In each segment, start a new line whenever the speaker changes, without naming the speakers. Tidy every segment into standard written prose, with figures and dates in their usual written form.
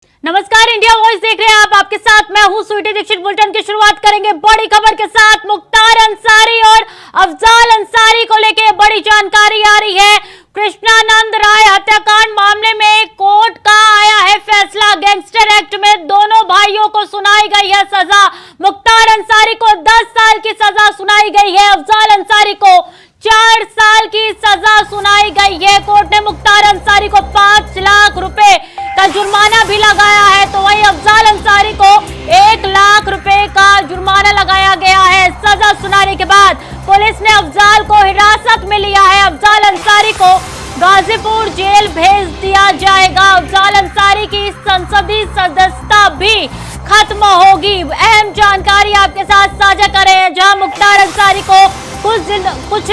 नमस्कार, India voice देख रहे हैं आप। आपके साथ मैं हूं स्वीटी दीक्षित। बुलेटिन की शुरुआत करेंगे बड़ी खबर के साथ। मुख्तार अंसारी और अफजाल अंसारी को लेकर बड़ी जानकारी आ रही है। कृष्णानंद राय हत्याकांड मामले में कोर्ट का आया है फैसला। गैंगस्टर एक्ट में दोनों भाइयों को सुनाई गई है सजा। मुख्तार अंसारी को 10 साल की सजा सुनाई गई है। अफजाल अंसारी को 4 साल की सजा सुनाई गई है। कोर्ट ने मुख्तार अंसारी को 5 लाख रुपए का जुर्माना भी लगाया है, तो वहीं अफजाल अंसारी को 1 लाख रुपए का जुर्माना लगाया गया है। सजा सुनाने के बाद पुलिस ने अफजाल को हिरासत में लिया है। अफजाल अंसारी को गाजीपुर जेल भेज दिया जाएगा। अफजाल अंसारी की संसदीय सदस्यता भी खत्म होगी। अहम जानकारी आपके साथ साझा कर रहे हैं, जहां मुख्तार अंसारी को कुछ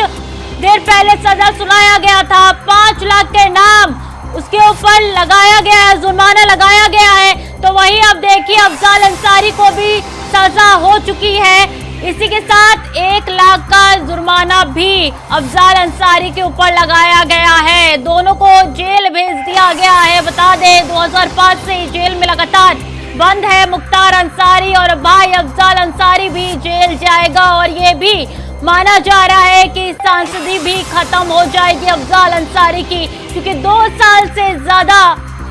देर पहले सजा सुनाया गया था। 5 लाख के नाम उसके ऊपर लगाया गया है, जुर्माना लगाया गया है। तो वहीं अब देखिए अफजाल अंसारी को भी सजा हो चुकी है। इसी के साथ 1 लाख का जुर्माना भी अफजाल अंसारी के ऊपर लगाया गया है। दोनों को जेल भेज दिया गया है। बता दें 2005 से जेल में लगातार बंद है मुख्तार अंसारी, और भाई अफजाल अंसारी भी जेल जाएगा। और ये भी माना जा रहा है कि सांसदी भी खत्म हो जाएगी अफजाल अंसारी की, क्योंकि 2 साल से ज्यादा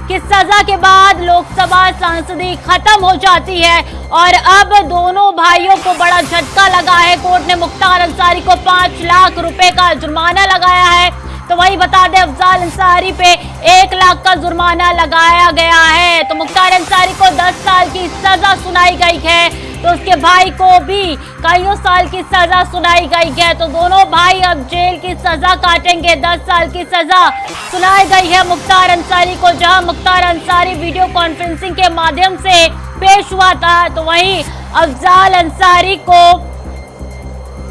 की सजा के बाद लोकसभा सांसदी खत्म हो जाती है। और अब दोनों भाइयों को बड़ा झटका लगा है। कोर्ट ने मुख्तार अंसारी को 5 लाख रुपए का जुर्माना लगाया है। तो वही बता दें अफजाल अंसारी पे 1 लाख का जुर्माना लगाया गया है। तो मुख्तार अंसारी को 10 साल की सजा सुनाई गई है, तो उसके भाई को भी कईयों साल की सजा सुनाई गई है। तो दोनों भाई अब जेल की सजा काटेंगे। 10 साल की सजा सुनाई गई है मुख्तार अंसारी को, जहां मुख्तार अंसारी वीडियो कॉन्फ्रेंसिंग के माध्यम से पेश हुआ था। तो वहीं अफजाल अंसारी को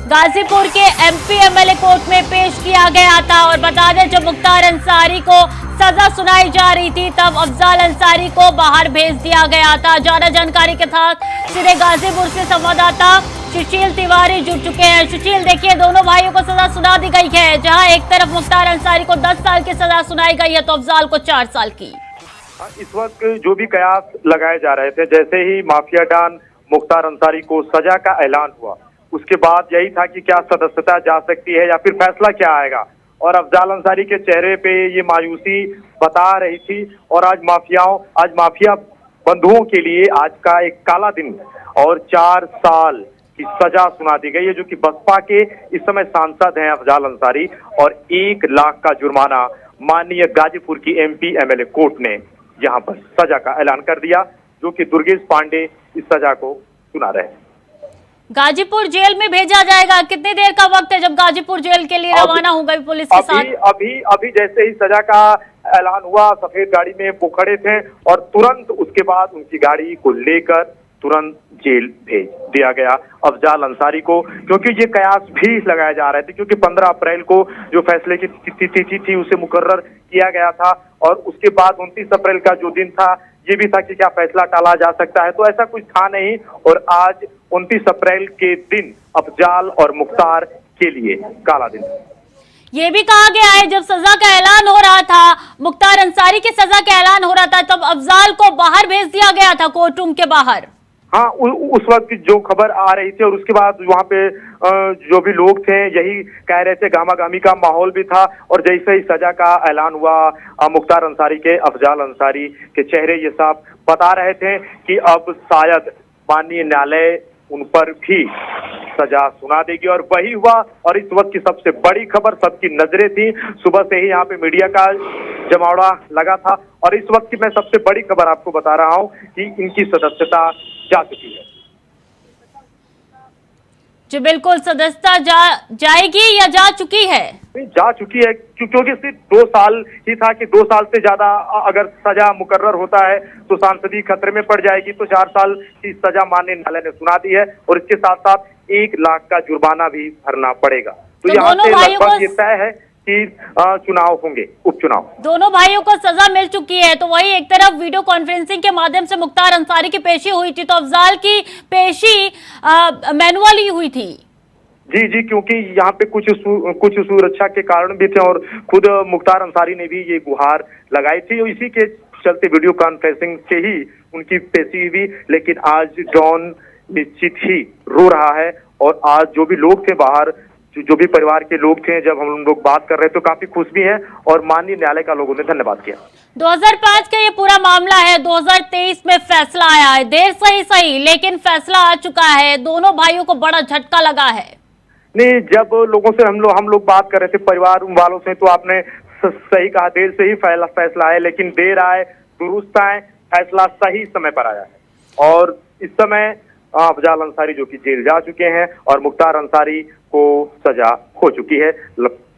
गाजीपुर के एमपी एमएलए कोर्ट में पेश किया गया था। और बता दें जब मुख्तार अंसारी को सजा सुनाई जा रही थी, तब अफजाल अंसारी को बाहर भेज दिया गया था। ज्यादा जानकारी के साथ सीधे गाजीपुर से संवाददाता सुशील तिवारी जुड़ चुके हैं। सुशील, देखिए दोनों भाइयों को सजा सुना दी गई है। जहां एक तरफ मुख्तार अंसारी को 10 साल की सजा सुनाई गई है, तो अफजाल को 4 साल की।
इस वक्त जो भी कयास लगाए जा रहे थे, जैसे ही माफिया डॉन मुख्तार अंसारी को सजा का ऐलान हुआ, उसके बाद यही था कि क्या सदस्यता जा सकती है या फिर फैसला क्या आएगा। और अफजाल अंसारी के चेहरे पे ये मायूसी बता रही थी। और आज माफिया बंधुओं के लिए आज का एक काला दिन और 4 साल की सजा सुना दी गई है, जो कि बसपा के इस समय सांसद हैं अफजाल अंसारी। और 1 लाख का जुर्माना माननीय गाजीपुर की एमपी एमएलए कोर्ट ने यहाँ पर सजा का ऐलान कर दिया, जो कि दुर्गेश पांडे इस सजा को सुना रहे हैं।
गाजीपुर जेल में भेजा जाएगा। कितनी देर का वक्त है जब गाजीपुर जेल के लिए रवाना हो गई पुलिस के साथ?
अभी जैसे ही सजा का ऐलान हुआ, सफेद गाड़ी में वो खड़े थे और तुरंत उसके बाद उनकी गाड़ी को लेकर तुरंत जेल भेज दिया गया अफजाल अंसारी को, क्योंकि ये कयास भी लगाए जा रहे थे। क्योंकि 15 अप्रैल को जो फैसले की तिथि थी उसे मुकर्रर किया गया था, और उसके बाद 29 अप्रैल का जो दिन था, ये भी था कि क्या फैसला टाला जा सकता है। तो ऐसा कुछ था नहीं, और आज 29 अप्रैल के दिन अफजाल और मुख्तार के लिए काला दिन।
ये भी कहा गया है जब सजा का ऐलान हो रहा था, मुख्तार अंसारी की सजा का ऐलान हो रहा था, तब अफजाल को बाहर भेज दिया गया था कोर्ट रूम के बाहर।
हाँ, उस वक्त जो खबर आ रही थी, और उसके बाद वहाँ पे जो भी लोग थे यही कह रहे थे, गामागामी का माहौल भी था। और जैसे ही सजा का ऐलान हुआ मुख्तार अंसारी के, अफजाल अंसारी के चेहरे ये साफ बता रहे थे कि अब शायद माननीय न्यायालय उन पर भी सजा सुना देगी। और वही हुआ। और इस वक्त की सबसे बड़ी खबर, सबकी नजरें थी, सुबह से ही यहाँ पे मीडिया का जमावड़ा लगा था। और इस वक्त की मैं सबसे बड़ी खबर आपको बता रहा हूँ कि इनकी सदस्यता जा चुकी है।
जी बिल्कुल, सदस्यता जाएगी या जा चुकी है?
जा चुकी है, क्योंकि सिर्फ 2 साल ही था कि 2 साल से ज्यादा अगर सजा मुकर्रर होता है तो सांसदी खतरे में पड़ जाएगी। तो 4 साल की सजा माननीय न्यायालय ने सुना दी है, और इसके साथ साथ 1 लाख का जुर्माना भी भरना पड़ेगा। तो यहाँ से लगभग ये तय है कि चुनाव होंगे, उपचुनाव।
दोनों भाइयों को सजा मिल चुकी है। तो वही एक तरफ वीडियो कॉन्फ्रेंसिंग के माध्यम से मुख्तार अंसारी की पेशी हुई थी, तो अफजाल की पेशी मैनुअली हुई थी।
जी, क्योंकि यहाँ पे कुछ सुरक्षा के कारण भी थे, और खुद मुख्तार अंसारी ने भी ये गुहार लगाई थी। इसी के चलते वीडियो कॉन्फ्रेंसिंग से ही उनकी पेशी हुई, लेकिन आज डॉन निश्चित ही रो रहा है। और आज जो भी लोग थे बाहर, जो भी परिवार के लोग थे, जब हम लोग बात कर रहे थे तो काफी खुश भी हैं और माननीय न्यायालय का लोगों ने धन्यवाद किया।
2005 का ये पूरा मामला है, 2023 में फैसला आया है, देर से ही सही लेकिन फैसला आ चुका है। दोनों भाइयों को बड़ा झटका लगा है।
नहीं, जब लोगों से हम लोग बात कर रहे थे परिवार वालों से, तो आपने सही कहा, देर से ही फैसला आया, लेकिन देर आए दुरुस्त आए, फैसला सही समय पर आया है। और इस समय अफजाल अंसारी जो कि जेल जा चुके हैं और मुख्तार अंसारी को सजा हो चुकी है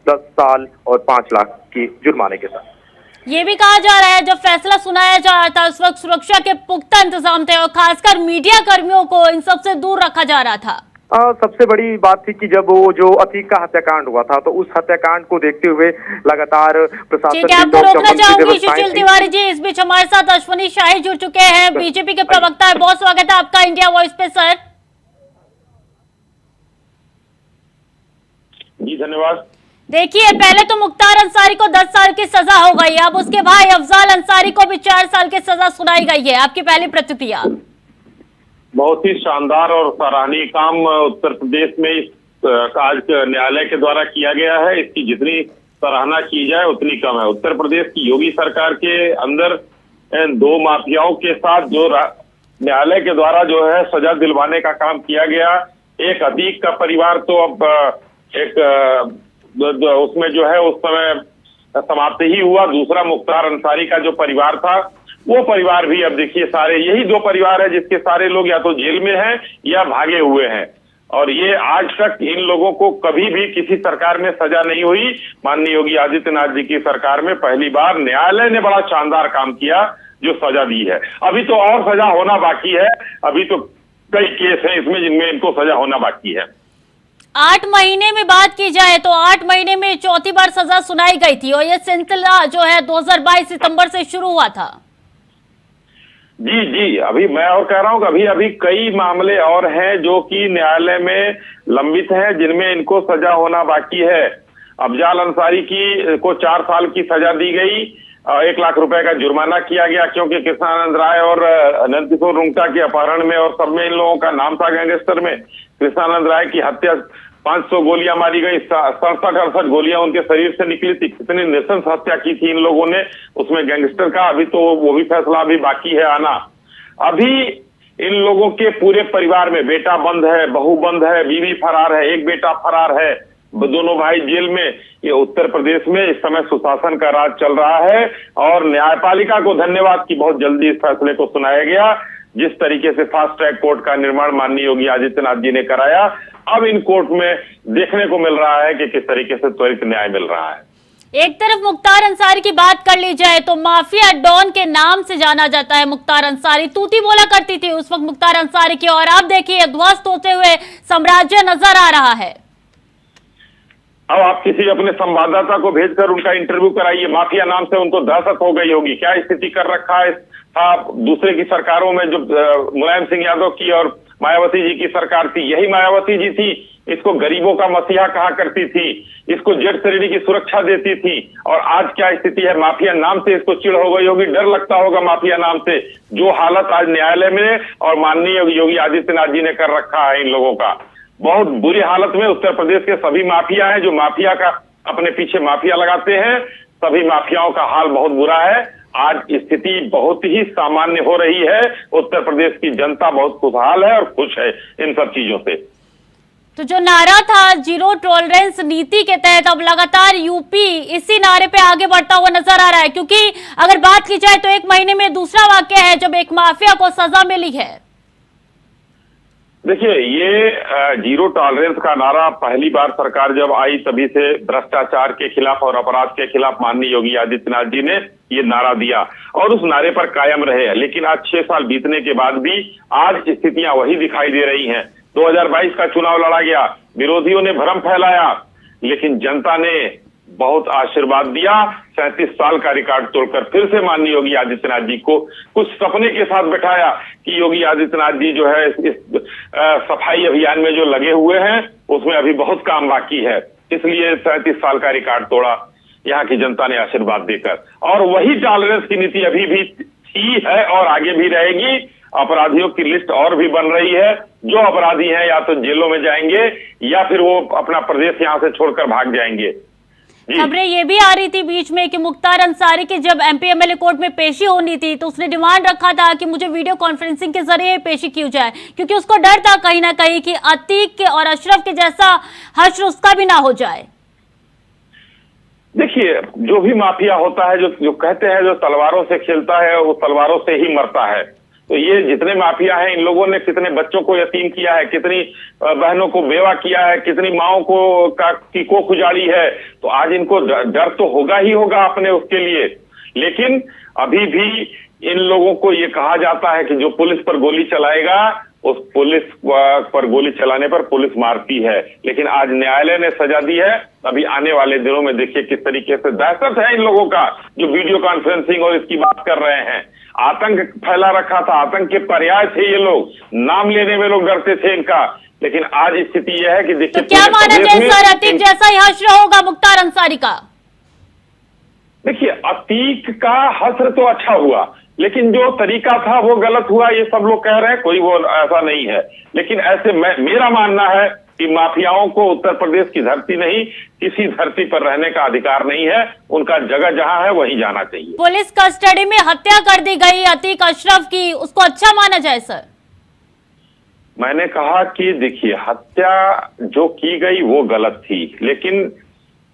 10 साल और 5 लाख की जुर्माने के साथ।
ये भी कहा जा रहा है जब फैसला सुनाया जा रहा था उस वक्त सुरक्षा के पुख्ता इंतजाम थे और खासकर मीडिया कर्मियों को इन सबसे दूर रखा जा रहा था।
सबसे बड़ी बात थी कि जब वो जो अतीक का हत्याकांड हुआ था, तो उस हत्याकांड को देखते हुए लगातार प्रशासन
ठीक है, आपको रोकना चाहूंगी सुशील तिवारी जी। इस बीच हमारे साथ अश्वनी शाही जुड़ चुके हैं, बीजेपी के प्रवक्ता है। बहुत स्वागत है आपका इंडिया वॉइस पे सर।
जी धन्यवाद।
देखिए, पहले तो मुख्तार अंसारी को 10 साल की सजा हो गई, अब उसके भाई अफजाल अंसारी को भी 4 साल की सजा सुनाई गई है। आपकी पहली प्रतिक्रिया?
बहुत ही शानदार और सराहनीय काम उत्तर प्रदेश में इस आज न्यायालय के द्वारा किया गया है। इसकी जितनी सराहना की जाए उतनी कम है। उत्तर प्रदेश की योगी सरकार के अंदर 2 माफियाओं के साथ जो न्यायालय के द्वारा जो है सजा दिलवाने का काम किया गया, एक अतीक का परिवार तो अब एक उसमें जो है उस समय समाप्त ही हुआ। दूसरा मुख्तार अंसारी का जो परिवार था, वो परिवार भी अब देखिए सारे यही 2 परिवार है जिसके सारे लोग या तो जेल में हैं या भागे हुए हैं। और ये आज तक इन लोगों को कभी भी किसी सरकार में सजा नहीं हुई। माननीय योगी आदित्यनाथ जी की सरकार में पहली बार न्यायालय ने बड़ा शानदार काम किया जो सजा दी है। अभी तो और सजा होना बाकी है, अभी तो कई केस हैं इसमें जिनमें इनको सजा होना बाकी है।
8 महीने में बात की जाए तो 8 महीने में 4थी बार सजा सुनाई गई थी और ये सिलसिला जो है 2022 सितंबर से शुरू हुआ था।
जी, अभी मैं और कह रहा हूं कि अभी कई मामले और हैं जो कि न्यायालय में लंबित हैं, जिनमें इनको सजा होना बाकी है। अफजाल अंसारी को 4 साल की सजा दी गई, 1 लाख रुपए का जुर्माना किया गया, क्योंकि कृष्णानंद राय और अनंत किशोर रुंगटा के अपहरण में और सब में इन लोगों का नाम था गैंगस्टर में। कृष्णानंद राय की हत्या 500 गोलियां मारी गई, 67-68 गोलियां उनके शरीर से निकली थी। कितनी नृशंस हत्या की थी इन लोगों ने उसमें गैंगस्टर का। अभी तो वो भी फैसला अभी बाकी है आना। अभी इन लोगों के पूरे परिवार में बेटा बंद है, बहू बंद है, बीवी फरार है, एक बेटा फरार है, दोनों भाई जेल में। ये उत्तर प्रदेश में इस समय सुशासन का राज चल रहा है और न्यायपालिका को धन्यवाद कि बहुत जल्दी इस फैसले को सुनाया गया। जिस तरीके से फास्ट ट्रैक कोर्ट का निर्माण माननीय योगी आदित्यनाथ जी ने कराया, अब इन कोर्ट में देखने को मिल रहा है कि किस तरीके से त्वरित न्याय मिल रहा है।
एक तरफ मुख्तार अंसारी की बात कर ली जाए तो माफिया डॉन के नाम से जाना जाता है मुख्तार अंसारी। तूती बोला करती थी उस वक्त मुख्तार अंसारी की, और अब देखिए ध्वस्त होते हुए साम्राज्य नजर आ रहा है।
अब आप किसी अपने संवाददाता को भेजकर उनका इंटरव्यू कराइए, माफिया नाम से उनको दहशत हो गई होगी। क्या स्थिति कर रखा है दूसरे की सरकारों में, जो मुलायम सिंह यादव की और मायावती जी की सरकार थी, यही मायावती जी थी इसको गरीबों का मसीहा कहा करती थी, इसको जेड श्रेणी की सुरक्षा देती थी। और आज क्या स्थिति है, माफिया नाम से इसको चिढ़ हो गई होगी, डर लगता होगा माफिया नाम से। जो हालत आज न्यायालय में और माननीय योगी आदित्यनाथ जी ने कर रखा है इन लोगों का, बहुत बुरी हालत में उत्तर प्रदेश के सभी माफिया हैं जो माफिया का अपने पीछे माफिया लगाते हैं। सभी माफियाओं का हाल बहुत बुरा है। आज स्थिति बहुत ही सामान्य हो रही है। उत्तर प्रदेश की जनता बहुत खुशहाल है और खुश है इन सब चीजों से।
तो जो नारा था जीरो टॉलरेंस नीति के तहत, अब लगातार यूपी इसी नारे पे आगे बढ़ता हुआ नजर आ रहा है, क्योंकि अगर बात की जाए तो 1 महीने में दूसरा वाकया है जब एक माफिया को सजा मिली है।
देखिए, ये जीरो टॉलरेंस का नारा पहली बार सरकार जब आई तभी से भ्रष्टाचार के खिलाफ और अपराध के खिलाफ माननीय योगी आदित्यनाथ जी ने ये नारा दिया और उस नारे पर कायम रहे। लेकिन आज 6 साल बीतने के बाद भी आज स्थितियां वही दिखाई दे रही हैं। 2022 का चुनाव लड़ा गया, विरोधियों ने भ्रम फैलाया, लेकिन जनता ने बहुत आशीर्वाद दिया। 37 साल का रिकॉर्ड तोड़कर फिर से माननीय योगी आदित्यनाथ जी को कुछ सपने के साथ बैठाया कि योगी आदित्यनाथ जी जो है इस सफाई अभियान में जो लगे हुए हैं उसमें अभी बहुत काम बाकी है, इसलिए 37 साल का रिकॉर्ड तोड़ा। यहाँ की जनता ने आशीर्वाद देकर, और वही टॉलरेंस की नीति अभी भी थी, है और आगे भी रहेगी। अपराधियों की लिस्ट और भी बन रही है। जो अपराधी हैं या तो जेलों में जाएंगे या फिर वो अपना प्रदेश यहाँ से छोड़कर भाग जाएंगे।
खबरें ये भी आ रही थी बीच में कि मुख्तार अंसारी की जब एमपी एमएलए कोर्ट में पेशी होनी थी तो उसने डिमांड रखा था कि मुझे वीडियो कॉन्फ्रेंसिंग के जरिए पेशी की जाए, क्योंकि उसको डर था कहीं ना कहीं कि अतीक के और अशरफ के जैसा हश्र उसका भी ना हो जाए।
देखिए, जो भी माफिया होता है, जो कहते हैं जो तलवारों से खेलता है वो तलवारों से ही मरता है। तो ये जितने माफिया हैं, इन लोगों ने कितने बच्चों को यतीम किया है, कितनी बहनों को बेवा किया है, कितनी माओं को की कोख उजाड़ी है। तो आज इनको डर तो होगा ही होगा अपने उसके लिए। लेकिन अभी भी इन लोगों को ये कहा जाता है कि जो पुलिस पर गोली चलाएगा, उस पुलिस पर गोली चलाने पर पुलिस मारती है। लेकिन आज न्यायालय ने सजा दी है। अभी आने वाले दिनों में देखिए किस तरीके से दहशत है इन लोगों का, जो वीडियो कॉन्फ्रेंसिंग और इसकी बात कर रहे हैं। आतंक फैला रखा था, आतंक के पर्याय थे ये लोग, नाम लेने में लोग डरते थे इनका। लेकिन आज स्थिति यह है कि देखिए,
तो क्या माना जाए सर, अतीक जैसा ही हश्र होगा मुख्तार अंसारी का?
देखिए, अतीक का हश्र तो अच्छा हुआ, लेकिन जो तरीका था वो गलत हुआ, ये सब लोग कह रहे हैं। कोई वो ऐसा नहीं है, लेकिन ऐसे मेरा मानना है कि माफियाओं को उत्तर प्रदेश की धरती नहीं, किसी धरती पर रहने का अधिकार नहीं है। उनका जगह जहां है वहीं जाना चाहिए।
पुलिस कस्टडी में हत्या कर दी गई अतीक अशरफ की, उसको अच्छा माना जाए सर?
मैंने कहा कि देखिए, हत्या जो की गई वो गलत थी, लेकिन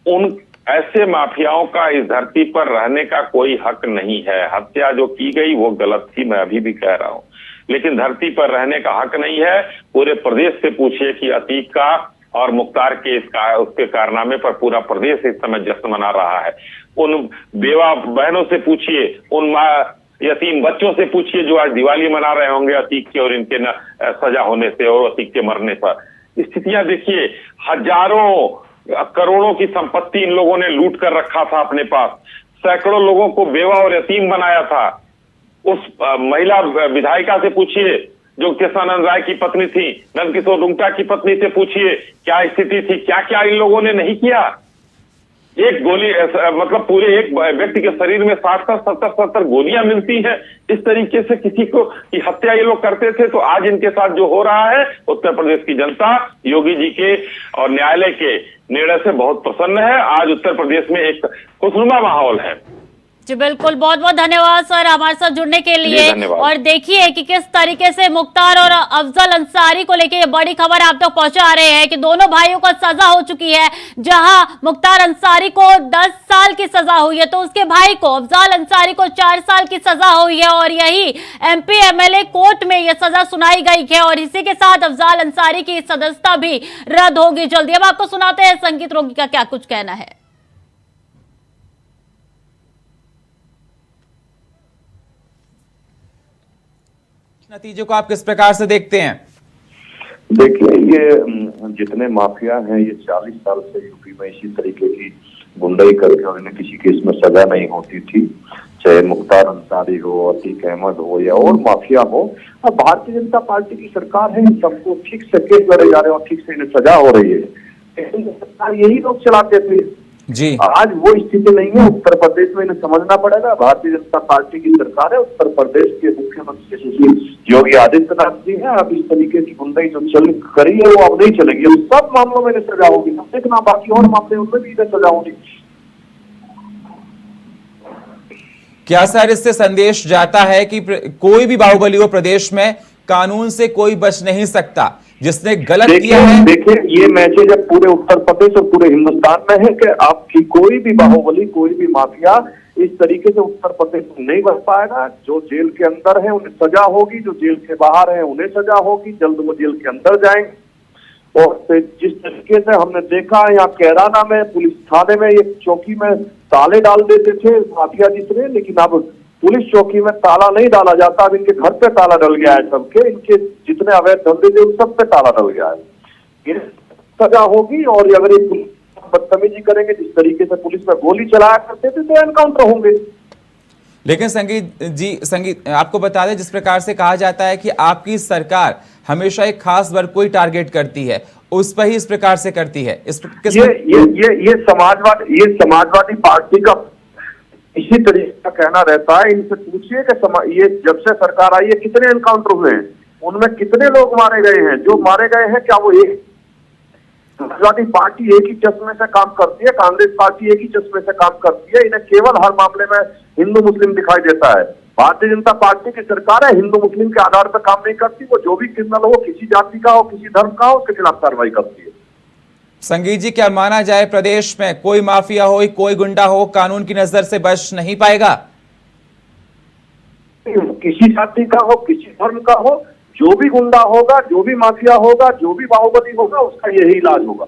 उन ऐसे माफियाओं का इस धरती पर रहने का कोई हक नहीं है। हत्या जो की गई वो गलत थी, मैं अभी भी कह रहा हूं, लेकिन धरती पर रहने का हक नहीं है। पूरे प्रदेश से पूछिए कि अतीक का और मुख्तार के उसके कारनामे पर पूरा प्रदेश इस समय जश्न मना रहा है। उन बेवा बहनों से पूछिए, उन यतीम बच्चों से पूछिए जो आज दिवाली मना रहे होंगे अतीक के और इनके सजा होने से और अतीक के मरने पर। स्थितियां देखिए, हजारों करोड़ों की संपत्ति इन लोगों ने लूट कर रखा था अपने पास। सैकड़ों लोगों को बेवा और यतीम बनाया था। उस महिला विधायिका से पूछिए जो केशानंद राय की पत्नी थी, नंदकिशोर रुंगटा की पत्नी से पूछिए क्या स्थिति थी, क्या क्या इन लोगों ने नहीं किया। एक गोली मतलब पूरे एक व्यक्ति के शरीर में 60-70 गोलियां मिलती हैं। इस तरीके से किसी को की हत्या ये लोग करते थे। तो आज इनके साथ जो हो रहा है, उत्तर प्रदेश की जनता योगी जी के और न्यायालय के निर्णय से बहुत प्रसन्न है। आज उत्तर प्रदेश में एक खुशनुमा माहौल है।
जी बिल्कुल, बहुत बहुत धन्यवाद सर हमारे साथ जुड़ने के लिए। और देखिए कि किस तरीके से मुख्तार और अफजल अंसारी को लेके ये बड़ी खबर आप तक पहुंचा रहे हैं कि दोनों भाइयों को सजा हो चुकी है। जहां मुख्तार अंसारी को 10 साल की सजा हुई है तो उसके भाई को अफजल अंसारी को 4 साल की सजा हुई है, और यही एमपी एमएलए कोर्ट में यह सजा सुनाई गई है। और इसी के साथ अफजल अंसारी की सदस्यता भी रद्द होगी जल्दी। अब आपको सुनाते हैं संगीत रोगी का क्या कुछ कहना है।
नतीजों को आप किस प्रकार से देखते हैं?
देखिए, ये जितने माफिया हैं ये 40 साल से यूपी में इसी तरीके की गुंडाई करके और इन्हें किसी केस में सजा नहीं होती थी, चाहे मुख्तार अंसारी हो, अतीक अहमद हो या और माफिया हो। अब भारतीय जनता पार्टी की सरकार है, सबको ठीक से केस लड़े जा रहे हैं और ठीक से इन्हें सजा हो रही है। सरकार यही लोग चलाते थे
जी।
आज वो स्थिति नहीं है। उत्तर प्रदेश में इन्हें समझना पड़ेगा, भारतीय जनता पार्टी की सरकार है, उत्तर प्रदेश के मुख्यमंत्री सुशील योगी आदित्यनाथ जी हैं। अब इस तरीके की गुंडाई जो चल करी है वो अब नहीं चलेगी। सब मामलों में इन्हें सजा होगी, हम देखना बाकी और मामले उनमें भी इन्हें सजा होगी।
क्या सर इससे संदेश जाता है कि कोई भी बाहुबली हो प्रदेश में, कानून से कोई बच नहीं सकता, जिसने गलत किया है?
देखिए, ये मैसेज अब पूरे उत्तर प्रदेश और पूरे हिंदुस्तान में है कि आपकी कोई भी बाहुबली, कोई भी माफिया इस तरीके से उत्तर प्रदेश में नहीं बच पाएगा। जो जेल के अंदर है उन्हें सजा होगी, जो जेल के बाहर है उन्हें सजा होगी। जल्द वो जेल के अंदर जाएंगे। और जिस तरीके से हमने देखा यहाँ कैराना में पुलिस थाने में एक चौकी में ताले डाल देते थे माफिया जितने, लेकिन अब पुलिस चौकी में ताला नहीं डाला जाता। अब इनके घर पे ताला डल गया है सबके, इनके जितने अवैध धंधे थे उन सब पे ताला डल गया है। सजा होगी। और अगर ये बदतमीजी करेंगे, जिस तरीके से पुलिस में गोली चलाया करते थे, तो एनकाउंटर होंगे।
लेकिन संगीत आपको बता दें, जिस प्रकार से कहा जाता है कि आपकी सरकार हमेशा एक खास वर्ग को ही टारगेट करती है, उस पर ही इस प्रकार से करती है?
ये समाजवादी पार्टी का इसी तरीके का कहना रहता है। इनसे पूछिए कि ये जब से सरकार आई है कितने एनकाउंटर हुए हैं, उनमें कितने लोग मारे गए हैं? जो मारे गए हैं क्या वो एक समाजवादी पार्टी एक ही चश्मे से काम करती है? कांग्रेस पार्टी एक ही चश्मे से काम करती है? इन्हें केवल हर मामले में हिंदू मुस्लिम दिखाई देता है। भारतीय जनता पार्टी की सरकार है, हिंदू मुस्लिम के आधार पर काम नहीं करती। वो जो भी क्रिमिनल हो, किसी जाति का हो, किसी धर्म का हो, उसके खिलाफ कार्रवाई करती है।
संगीत जी, क्या माना जाए प्रदेश में कोई माफिया हो, कोई गुंडा हो, कानून की नजर से बच नहीं पाएगा?
किसी जाति का हो, किसी धर्म का हो, जो भी गुंडा होगा, जो भी माफिया होगा, जो भी बाहुबली होगा, उसका यही इलाज होगा।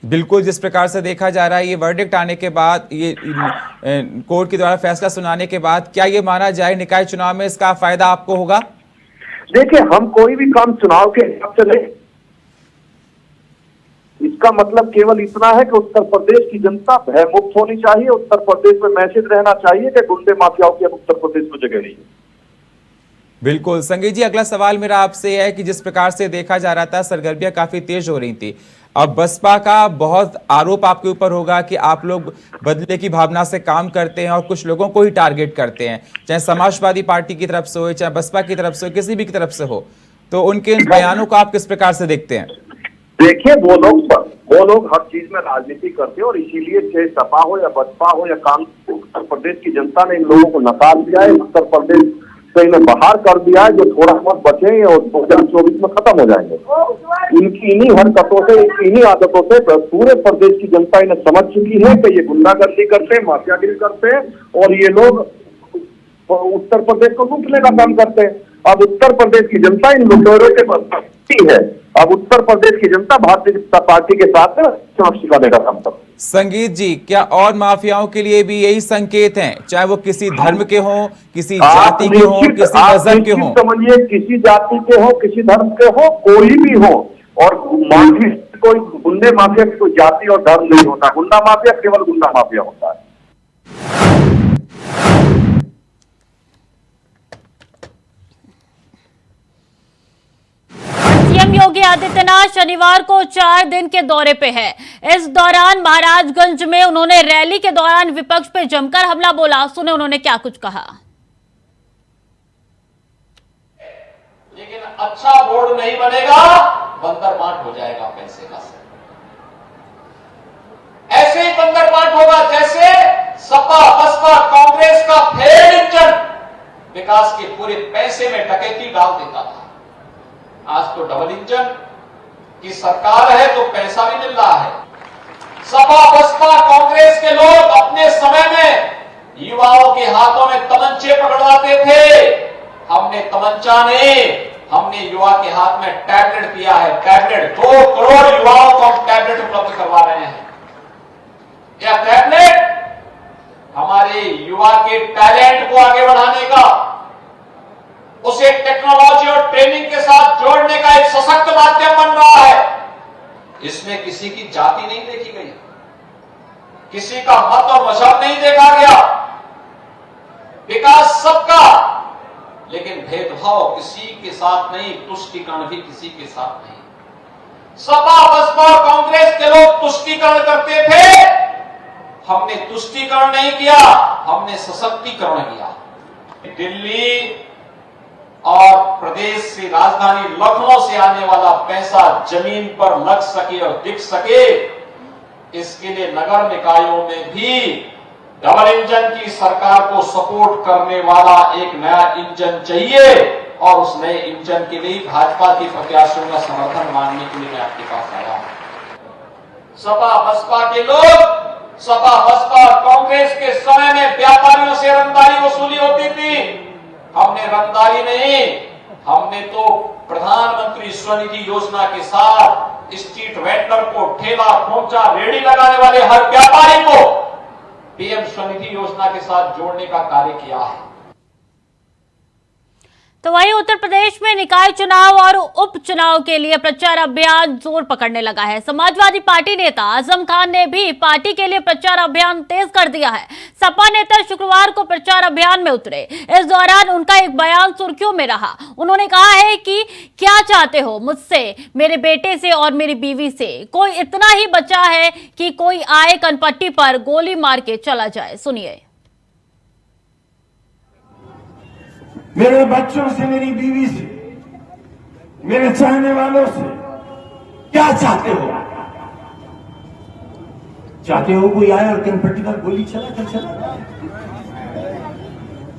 बिल्कुल, जिस प्रकार से देखा जा रहा है, ये वर्डिक्ट आने के बाद, ये कोर्ट के द्वारा फैसला सुनाने के बाद, क्या ये माना जाए निकाय चुनाव में इसका फायदा आपको होगा?
देखिए, हम कोई भी काम चुनाव के हिसाब से नहीं, इसका मतलब केवल इतना है कि उत्तर प्रदेश की जनता भयमुक्त होनी चाहिए। उत्तर प्रदेश में मैसेज रहना चाहिए कि गुंडे माफियाओं की अब उत्तर प्रदेश में जगह नहीं है।
बिल्कुल संगीत जी, अगला सवाल मेरा आपसे है कि जिस प्रकार से देखा जा रहा था, सरगर्मियां काफी तेज हो रही थी। अब बसपा का बहुत आरोप आपके ऊपर होगा कि आप लोग बदले की भावना से काम करते हैं और कुछ लोगों को ही टारगेट करते हैं, चाहे समाजवादी पार्टी की तरफ से हो, चाहे बसपा की तरफ से हो, किसी भी की तरफ से हो। तो उनके इन बयानों को आप किस प्रकार से देखते हैं?
देखिए, वो लोग हर चीज में राजनीति करते हैं और इसीलिए चाहे सपा हो या बसपा हो या कांग्रेस, उत्तर प्रदेश की जनता ने इन लोगों को नकार दिया है। उत्तर प्रदेश से इन्हें बाहर कर दिया है। जो थोड़ा बहुत बचे हैं और 2024 में खत्म हो जाएंगे। इनकी इन्हीं हरकतों से, इन्हीं आदतों से पूरे प्रदेश की जनता इन्हें समझ चुकी है कि ये गुंडागर्दी करते हैं, माफियागिरी करते हैं और ये लोग उत्तर प्रदेश को लूटने का काम करते हैं। अब उत्तर प्रदेश की जनता इन लुटेरों के पास है। अब उत्तर प्रदेश की जनता भारतीय जनता पार्टी के साथ चुनाव सिखाने का काम करती है।
संगीत जी, क्या और माफियाओं के लिए भी यही संकेत हैं, चाहे वो किसी धर्म के हों, किसी जाति के हों, किसी मजहब के हों?
समझिए, किसी जाति के हो, किसी धर्म के हो, कोई भी हो, और माफिया कोई गुंडे माफिया की कोई जाति और धर्म नहीं होता। गुंडा माफिया केवल गुंडा माफिया होता है।
सीएम योगी आदित्यनाथ शनिवार को 4 दिन के दौरे पे है। इस दौरान महाराजगंज में उन्होंने रैली के दौरान विपक्ष पे जमकर हमला बोला। सुने उन्होंने क्या कुछ कहा।
लेकिन अच्छा बोर्ड नहीं बनेगा, बंदर बांट हो जाएगा पैसे का। ऐसे ही बंदर बांट होगा जैसे सपा बसपा कांग्रेस का फेल इंजन विकास के पूरे पैसे में डकैती डाल देता था। आज तो डबल इंजन की सरकार है तो पैसा भी मिल रहा है। सपा बसपा कांग्रेस के लोग अपने समय में युवाओं के हाथों में तमंचे पकड़वाते थे। हमने तमंचा नहीं, हमने युवा के हाथ में टैबलेट दिया है। टैबलेट 2 करोड़ युवाओं को हम टैबलेट उपलब्ध करवा रहे हैं। यह टैबलेट हमारे युवा के टैलेंट को आगे बढ़ाने का, उसे टेक्नोलॉजी और ट्रेनिंग के साथ जोड़ने का एक सशक्त माध्यम बन रहा है। इसमें किसी की जाति नहीं देखी गई, किसी का मत और मजहब नहीं देखा गया। विकास सबका, लेकिन भेदभाव किसी के साथ नहीं, तुष्टीकरण भी किसी के साथ नहीं। सपा बसपा कांग्रेस के लोग तुष्टीकरण करते थे, हमने तुष्टीकरण नहीं किया, हमने सशक्तिकरण किया। दिल्ली और प्रदेश से राजधानी लखनऊ से आने वाला पैसा जमीन पर लग सके और दिख सके, इसके लिए नगर निकायों में भी डबल इंजन की सरकार को सपोर्ट करने वाला एक नया इंजन चाहिए। और उस नए इंजन के लिए भाजपा की प्रत्याशियों का समर्थन मांगने के लिए मैं आपके पास आया हूं। सपा बसपा के लोग, सपा बसपा कांग्रेस के समय में व्यापारियों से रंगदारी वसूली होती थी। हमने रंगदारी नहीं, हमने तो प्रधानमंत्री स्वनिधि योजना के साथ स्ट्रीट वेंडर को, ठेला खोचा रेडी लगाने वाले हर व्यापारी को पीएम स्वनिधि योजना के साथ जोड़ने का कार्य किया है।
तो वहीं उत्तर प्रदेश में निकाय चुनाव और उपचुनाव के लिए प्रचार अभियान जोर पकड़ने लगा है। समाजवादी पार्टी नेता आजम खान ने भी पार्टी के लिए प्रचार अभियान तेज कर दिया है। सपा नेता शुक्रवार को प्रचार अभियान में उतरे। इस दौरान उनका एक बयान सुर्खियों में रहा। उन्होंने कहा है कि क्या चाहते हो मुझसे, मेरे बेटे से और मेरी बीवी से? कोई इतना ही बचा है कि कोई आए कनपट्टी पर गोली मार के चला जाए। सुनिए।
मेरे बच्चों से, मेरी बीवी से, मेरे चाहने वालों से क्या चाहते हो? चाहते हो कोई आए और कनपट्टी पर गोली चला कर चला जाए?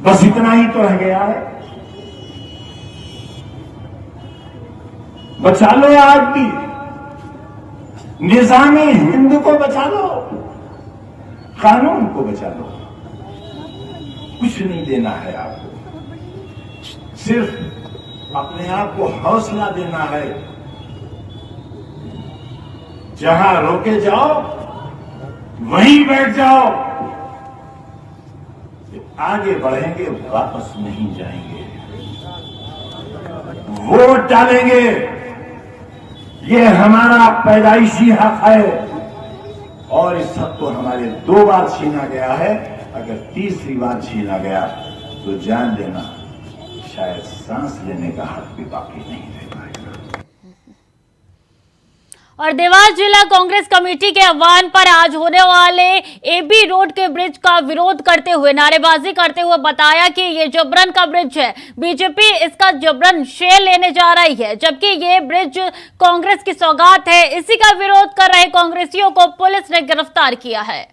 बस इतना ही तो रह गया है। बचा लो आज भी निजामी हिंद को, बचा लो कानून को, बचा लो। कुछ नहीं देना है आपको, सिर्फ अपने आप को हौसला देना है। जहां रोके जाओ वहीं बैठ जाओ। आगे बढ़ेंगे, वापस नहीं जाएंगे। वोट डालेंगे, ये हमारा पैदाइशी हक है और इस हक को हमारे 2 बार छीना गया है। अगर तीसरी बार छीना गया तो जान लेना, शायद सांस लेने का हक भी बाकी नहीं रह पाएगा।
और देवास जिला कांग्रेस कमेटी के आह्वान पर आज होने वाले एबी रोड के ब्रिज का विरोध करते हुए, नारेबाजी करते हुए बताया कि ये जबरन का ब्रिज है, बीजेपी इसका जबरन शेयर लेने जा रही है, जबकि ये ब्रिज कांग्रेस की सौगात है। इसी का विरोध कर रहे कांग्रेसियों को पुलिस ने गिरफ्तार किया है।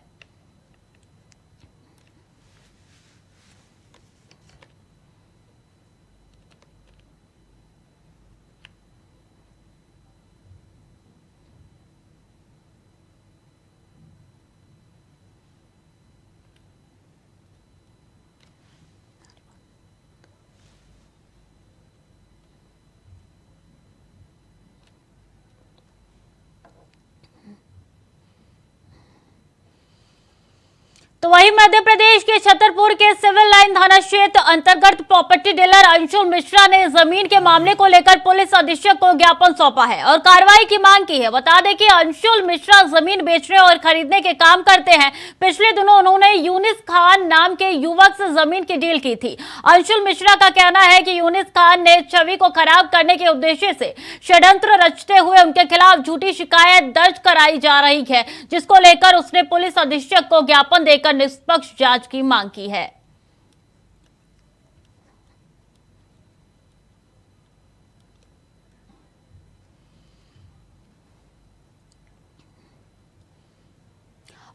तो वहीं मध्य प्रदेश के छतरपुर के सिविल लाइन थाना क्षेत्र अंतर्गत प्रॉपर्टी डीलर अंशुल मिश्रा ने जमीन के मामले को लेकर पुलिस अधीक्षक को ज्ञापन सौंपा है और कार्रवाई की मांग की है। बता दें कि अंशुल मिश्रा जमीन बेचने और खरीदने के काम करते हैं। पिछले दिनों उन्होंने यूनिस खान नाम के युवक से जमीन की डील की थी। अंशुल मिश्रा का कहना है कि यूनिस खान ने छवि को खराब करने के उद्देश्य से षड्यंत्र रचते हुए उनके खिलाफ झूठी शिकायत दर्ज कराई जा रही है, जिसको लेकर उसने पुलिस अधीक्षक को ज्ञापन देकर निष्पक्ष जांच की मांग की है।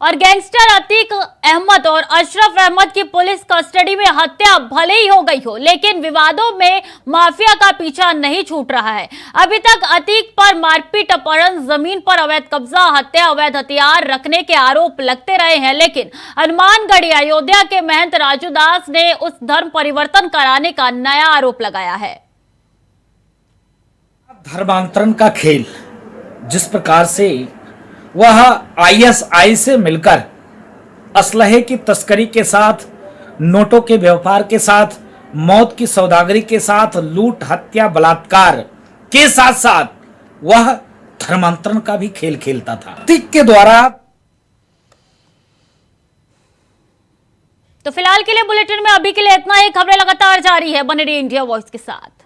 और गैंगस्टर अतीक अहमद और अशरफ अहमद की पुलिस कस्टडी में हत्या भले ही हो गई हो, लेकिन विवादों में माफिया का पीछा नहीं छूट रहा है। अभी तक अतीक पर मारपीट, अपहरण, जमीन पर अवैध कब्जा, हत्या, अवैध हथियार रखने के आरोप लगते रहे हैं, लेकिन हनुमानगढ़ी अयोध्या के महंत राजू दास ने उस धर्म परिवर्तन कराने का नया आरोप लगाया है।
धर्मांतरण का खेल, जिस प्रकार से वह आईएसआई से मिलकर असलहे की तस्करी के साथ, नोटों के व्यापार के साथ, मौत की सौदागरी के साथ, लूट, हत्या, बलात्कार के साथ साथ वह धर्मांतरण का भी खेल खेलता था। अतीक के द्वारा।
तो फिलहाल के लिए बुलेटिन में अभी के लिए इतना ही। खबरें लगातार जारी है, बने रहिए इंडिया वॉइस के साथ।